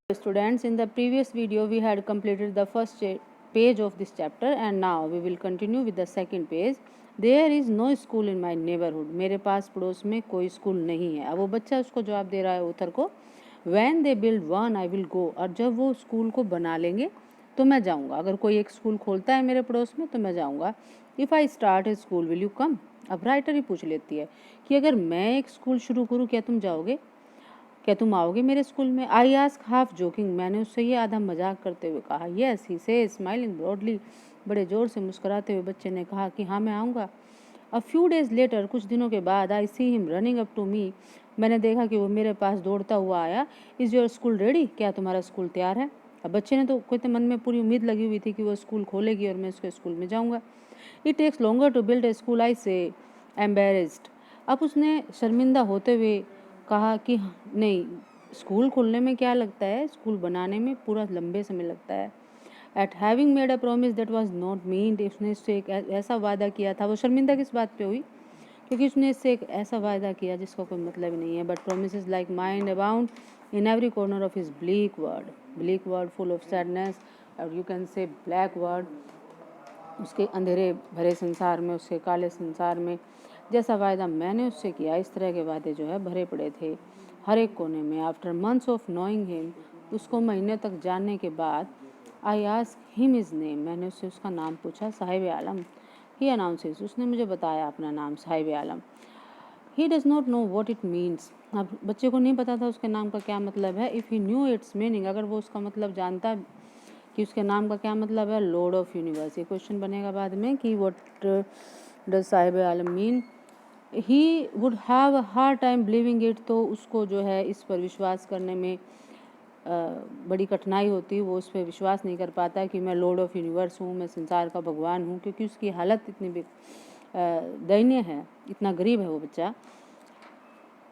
Students, in the previous video we had completed the first page of this chapter and now we will continue with the second page. There is no school in my neighborhood. मेरे पास पड़ोस में कोई school नहीं है. अब वो बच्चा उसको जवाब दे रहा है ऑथर को. When they build one I will go. और जब वो स्कूल को बना लेंगे तो मैं जाऊँगा. अगर कोई एक स्कूल खोलता है मेरे पड़ोस में तो मैं जाऊँगा. If I start a school will you come? अब राइटर ही पूछ लेती है कि अगर मैं एक स्कूल शुरू करूँ क्या तुम जाओगे, क्या तुम आओगे मेरे स्कूल में? I ask half joking. मैंने उससे ये आधा मजाक करते हुए कहा. येस ही से स्माइलिंग ब्रॉडली. बड़े ज़ोर से मुस्कुराते हुए बच्चे ने कहा कि हाँ मैं आऊँगा. अ फ्यू डेज लेटर, कुछ दिनों के बाद, I see him running up to me. मैंने देखा कि वो मेरे पास दौड़ता हुआ आया. Is your school ready? क्या तुम्हारा स्कूल तैयार है? अब बच्चे ने तो कहते मन में पूरी उम्मीद लगी हुई थी कि वो स्कूल खोलेगी और मैं उसके स्कूल में जाऊँगा. It takes longer to build a school I say embarrassed. अब उसने शर्मिंदा होते हुए कहा कि नहीं, स्कूल खोलने में क्या लगता है, स्कूल बनाने में पूरा लंबे समय लगता है. Eight having made a promise that was not meant. उसने इससे एक ऐसा वादा किया था. वो शर्मिंदा किस बात पे हुई? क्योंकि उसने इससे एक ऐसा वादा किया जिसका कोई मतलब नहीं है. But promise like mind abound in every corner of his bleak world full of sadness, और you can say black world. उसके अंधेरे भरे संसार में, उसके काले संसार में जैसा वायदा मैंने उससे किया, इस तरह के वादे जो है भरे पड़े थे हर एक कोने में. After months of knowing him, उसको महीने तक जानने के बाद, I ask him his name. मैंने उससे उसका नाम पूछा. साहिब आलम. He announces. उसने मुझे बताया अपना नाम, Sahib Alam. He does not know what it means. अब बच्चे को नहीं पता था उसके नाम का क्या मतलब है. If he new it's meaning, अगर वो उसका मतलब जानता कि उसके नाम का क्या मतलब है, लॉर्ड ऑफ यूनिवर्स. ये क्वेश्चन बनेगा बाद में कि what does Sahib Alam mean. He would have a hard time believing it. तो उसको जो है इस पर विश्वास करने में बड़ी कठिनाई होती. वो उस पर विश्वास नहीं कर पाता कि मैं लॉर्ड ऑफ यूनिवर्स हूँ, मैं संसार का भगवान हूँ, क्योंकि उसकी हालत इतनी दयनीय है, इतना गरीब है वो बच्चा.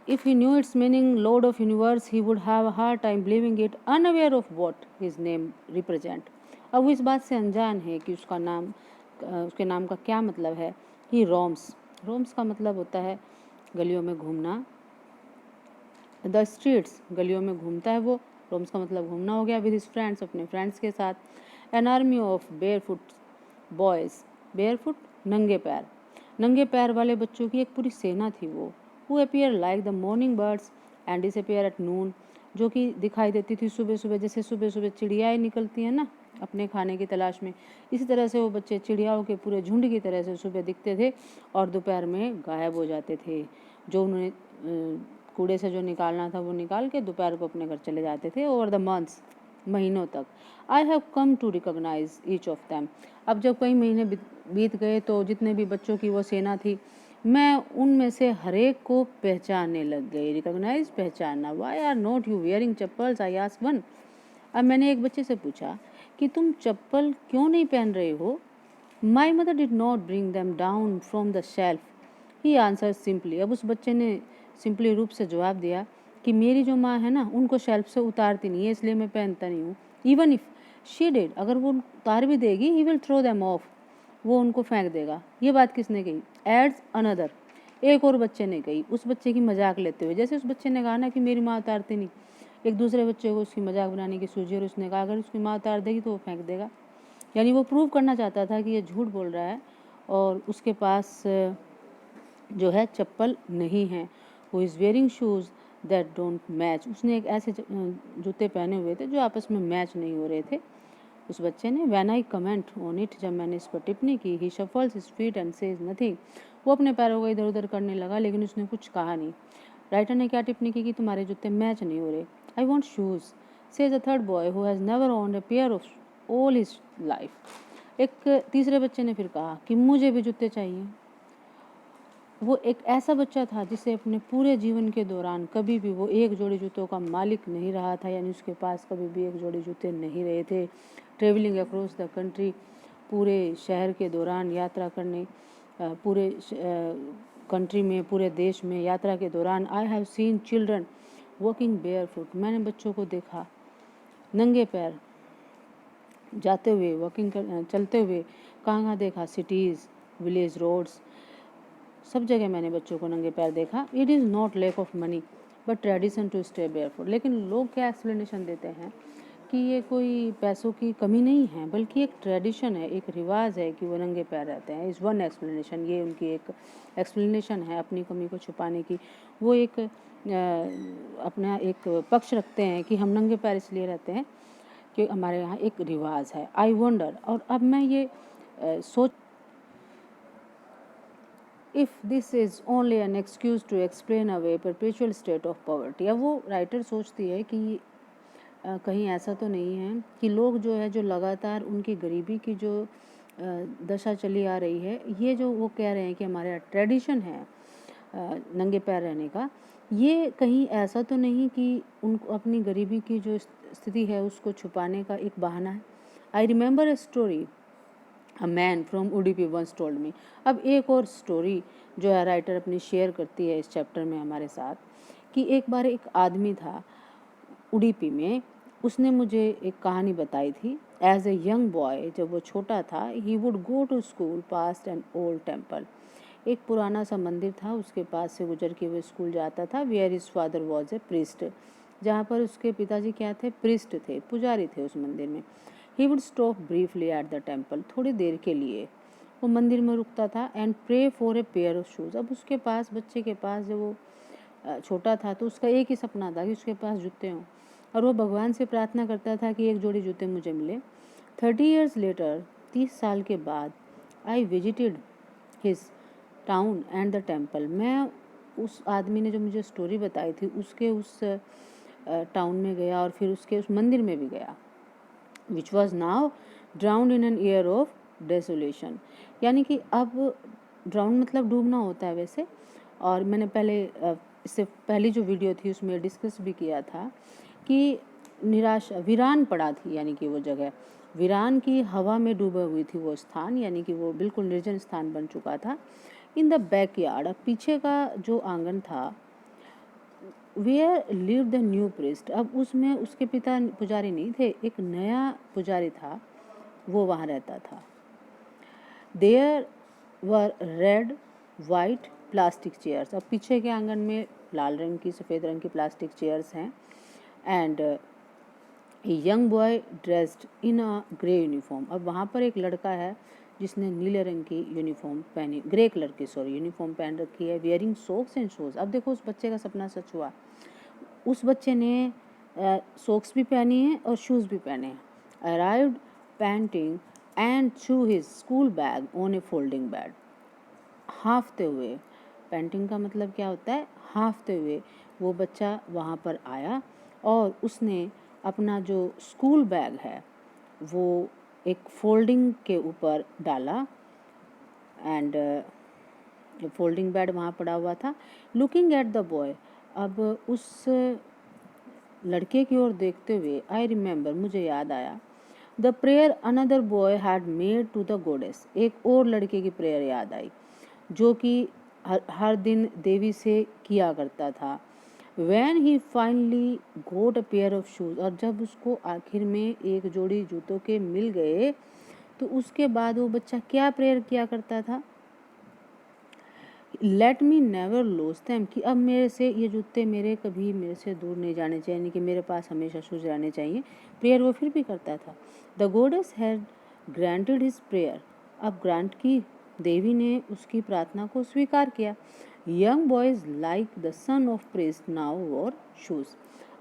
If he knew its meaning, Lord of Universe, he would have a hard time believing it, unaware of what his name represent. अब वो इस बात से अनजान है कि उसका नाम, उसके नाम का क्या मतलब है. He roams. रोम्स का मतलब होता है गलियों में घूमना. द स्ट्रीट्स, गलियों में घूमता है वो. रोम्स का मतलब घूमना हो गया. विद हिज फ्रेंड्स, अपने फ्रेंड्स के साथ. An army of barefoot boys. Barefoot, नंगे पैर वाले बच्चों की एक पूरी सेना थी वो. Who appear like the morning birds and disappear at noon. जो कि दिखाई देती थी सुबह सुबह, जैसे सुबह सुबह चिड़ियाएँ निकलती हैं ना अपने खाने की तलाश में, इसी तरह से वो बच्चे चिड़ियाओं के पूरे झुंड की तरह से सुबह दिखते थे और दोपहर में गायब हो जाते थे. जो उन्होंने कूड़े से जो निकालना था वो निकाल के दोपहर को अपने घर चले जाते थे. ओवर द मंथ्स, महीनों तक. I have come to recognise each of them. अब जब कई महीने बीत गए तो जितने भी बच्चों की वो सेना थी, मैं उनमें से हर एक को पहचानने लग गई. रिकॉग्नाइज, पहचानना. Why are not you wearing chappals? I ask one. अब मैंने एक बच्चे से पूछा कि तुम चप्पल क्यों नहीं पहन रहे हो? My mother did not bring them down from the shelf. He answer simply. अब उस बच्चे ने सिंपली रूप से जवाब दिया कि मेरी जो माँ है ना, उनको शेल्फ से उतारती नहीं है, इसलिए मैं पहनता नहीं हूँ. इवन इफ शी डिड, अगर वो उतार भी देगी, he will throw them off, वो उनको फेंक देगा. ये बात किसने कही? एड्स अनदर, एक और बच्चे ने कही, उस बच्चे की मजाक लेते हुए. जैसे उस बच्चे ने कहा ना कि मेरी माँ उतारती नहीं, एक दूसरे बच्चे को उसकी मजाक बनाने की सूझी और उसने कहा अगर उसकी माँ उतार देगी तो वो फेंक देगा. यानी वो प्रूव करना चाहता था कि ये झूठ बोल रहा है और उसके पास जो है चप्पल नहीं है. वो is wearing shoes that don't match. उसने एक ऐसे जूते पहने हुए थे जो आपस में मैच नहीं हो रहे थे उस बच्चे ने. When I comment on it, जब मैंने इस पर टिप्पणी की, he shuffles his feet and says nothing. वो अपने पैरों को इधर उधर करने लगा लेकिन उसने कुछ कहा नहीं. राइटर ने क्या टिप्पणी की कि तुम्हारे जूते मैच नहीं हो रहे. I want shoes, says a third boy who has never owned a pair of all his life. एक तीसरे बच्चे ने फिर कहा कि मुझे भी जूते चाहिए. वो एक ऐसा बच्चा था जिसे अपने पूरे जीवन के दौरान कभी भी वो एक जोड़ी जूतों का मालिक नहीं रहा था. यानी उसके पास कभी भी एक जोड़ी जूते नहीं रहे थे. ट्रेवलिंग अक्रॉस द कंट्री, पूरे शहर के दौरान यात्रा करने, पूरे कंट्री में, पूरे देश में यात्रा के दौरान. I have seen children walking bear foot. मैंने बच्चों को देखा नंगे पैर जाते हुए, वॉकिंग चलते हुए. कहाँ देखा? सिटीज़, विलेज, रोड्स, सब जगह मैंने बच्चों को नंगे पैर देखा. It is not lack of money. But tradition to stay barefoot. लेकिन लोग क्या एक्सप्लेनेशन देते हैं कि ये कोई पैसों की कमी नहीं है, बल्कि एक ट्रेडिशन है, एक रिवाज है कि वो नंगे पैर रहते हैं। इज़ वन एक्सप्लेनेशन, ये उनकी एक एक्सप्लेनेशन है अपनी कमी को छुपाने की। वो एक अपना एक पक्ष रखते हैं कि हम नंगे पैर इसलिए रहते हैं कि हमारे यहाँ एक रिवाज है। आई वंडर, और अब मैं ये सोच, if this is only an excuse to explain away perpetual state of poverty. अब वो राइटर सोचती है कि कहीं ऐसा तो नहीं है कि लोग जो है, जो लगातार उनकी गरीबी की जो दशा चली आ रही है, ये जो वो कह रहे हैं कि हमारे यहाँ ट्रेडिशन है नंगे पैर रहने का, ये कहीं ऐसा तो नहीं कि उनको अपनी गरीबी की जो स्थिति है उसको छुपाने का एक बहाना है। I remember a story a man from Udupi once told me. अब एक और स्टोरी जो है राइटर अपनी शेयर करती है इस चैप्टर में हमारे साथ, कि एक बार एक आदमी था उडुपी में, उसने मुझे एक कहानी बताई थी। एज ए यंग बॉय, जब वो छोटा था, he would go to school past an old temple. एक पुराना सा मंदिर था, उसके पास से गुजर के वो स्कूल जाता था। Where his father was a priest, जहाँ पर उसके पिताजी क्या थे, प्रिस्ट थे, पुजारी थे उस मंदिर में। He would stop briefly at the temple, थोड़ी देर के लिए वो मंदिर में रुकता था। And pray for a pair of shoes. अब उसके पास, बच्चे के पास, जब वो छोटा था तो उसका एक ही सपना था कि उसके पास जूते हों, और वो भगवान से प्रार्थना करता था कि एक जोड़ी जूते मुझे मिले। 30 years लेटर, 30 साल के बाद, I visited his town and the temple. मैं उस आदमी ने जो मुझे स्टोरी बताई थी उसके उस टाउन में गया और फिर उसके उस मंदिर में भी गया। Which was now drowned in an year of desolation. यानी कि अब ड्राउंड मतलब डूबना होता है वैसे, और मैंने पहले इससे पहली जो वीडियो थी उसमें डिस्कस भी किया था कि निराशा, वीरान पड़ा थी, यानी कि वो जगह वीरान की हवा में डूबे हुई थी वो स्थान, यानी कि वो बिल्कुल निर्जन स्थान बन चुका था। इन द बैकयार्ड, पीछे का जो आंगन था, where live the new priest. अब उसमें उसके पिता पुजारी नहीं थे, एक नया पुजारी था, वो वहाँ रहता था। There were red white plastic chairs. अब पीछे के आंगन में लाल रंग की, सफ़ेद रंग की प्लास्टिक चेयर्स हैं। And young boy dressed in a grey uniform. अब वहाँ पर एक लड़का है जिसने नीले रंग की यूनिफॉर्म पहनी, ग्रे कलर की यूनिफॉर्म पहन रखी है। Wearing socks and shoes. अब देखो उस बच्चे का सपना सच हुआ, उस बच्चे ने सॉक्स भी पहनी है और शूज़ भी पहने हैं। Arrived panting and threw his school bag on a folding bed. हाँफते हुए, पेंटिंग का मतलब क्या होता है, हाँफते हुए वो बच्चा वहाँ पर आया और उसने अपना जो स्कूल बैग है वो एक फोल्डिंग के ऊपर डाला। एंड फोल्डिंग बेड वहाँ पड़ा हुआ था। लुकिंग एट द बॉय, अब उस लड़के की ओर देखते हुए, आई रिमेंबर, मुझे याद आया, the prayer another boy had made to the goddess. एक और लड़के की प्रेयर याद आई जो कि हर दिन देवी से किया करता था। When he finally got a pair of shoes, और जब उसको आखिर में एक जोड़ी जूतों के मिल गए तो उसके बाद वो बच्चा क्या प्रेयर किया करता था, let me never lose them, कि अब मेरे से ये जूते कभी मेरे से दूर नहीं जाने चाहिए, यानी कि मेरे पास हमेशा शूज रहने चाहिए। प्रेयर वो फिर भी करता था। The goddess had granted his prayer, अब ग्रांट की, देवी ने उसकी प्रार्थना को स्वीकार किया। Young boys like the son of priest now war shoes.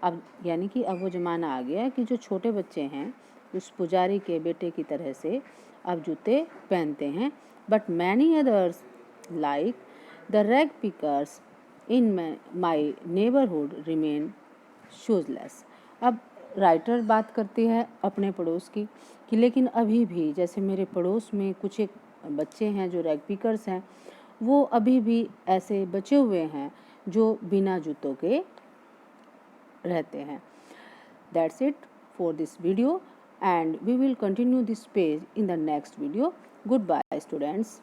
अब यानी कि अब वो ज़माना आ गया कि जो छोटे बच्चे हैं उस पुजारी के बेटे की तरह से अब जूते पहनते हैं। But many others like the rag pickers in my neighbourhood remain shoeless. अब राइटर बात करती है अपने पड़ोस की कि लेकिन अभी भी जैसे मेरे पड़ोस में कुछ एक बच्चे हैं जो रैग पिकर्स हैं, वो अभी भी ऐसे बचे हुए हैं जो बिना जूतों के रहते हैं। That's it for this video and we will continue this page in the next video. Goodbye students.